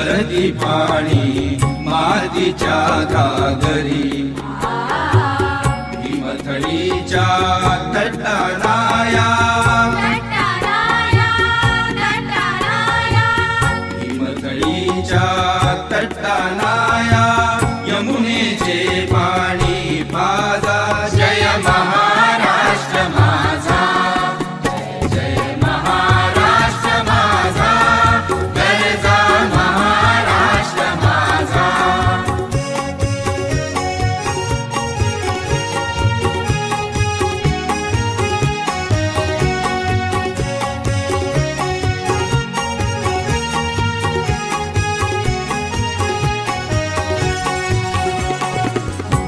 भरती पाणी मातीच्या घागरी हिमथडीच्या तटाराया हिमथडीच्या तटाराया यमुनेचे पाणी पाजा जय महाराष्ट्र माझा जय महाराष्ट्र माझा गरजा महाराष्ट्र माझा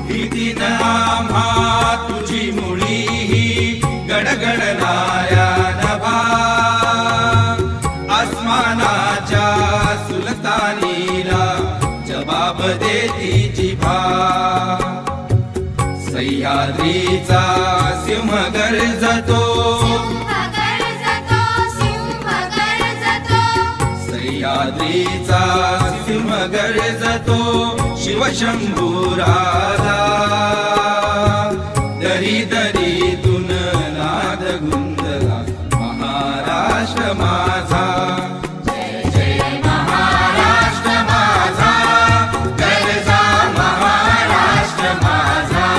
भीतीन आम्हा तुझी मुळी ही गडगडणाऱ्या नभा आसमानाच्या सुलतानीला जबाब देती जिभा सह्याद्रीचा सिंह गर्जतो सह्याद्रीचा सिंह गर्जतो शिवशंभुराला दरी दरीतून नाद गुंजला महाराष्ट्र माझा जय जय महाराष्ट्र माझा गरजा महाराष्ट्र माझा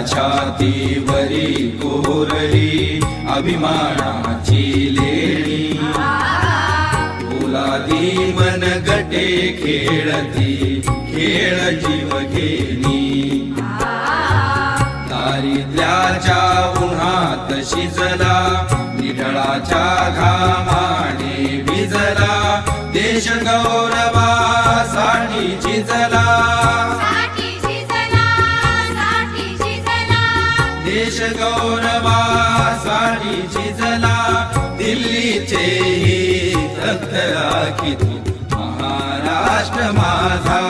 छातीवरी कोरली अभिमानाची लेणी पोलादी मन गटे खेळती खेळ जीव घेणी दारिद्र्याच्या उन्हात शिजला निढळाच्या घामाने भिजला देश गौरवासाठी झिजला देश गौरवासाठी झिजला दिल्लीचे ही तख्त राखी तू महाराष्ट्र माझा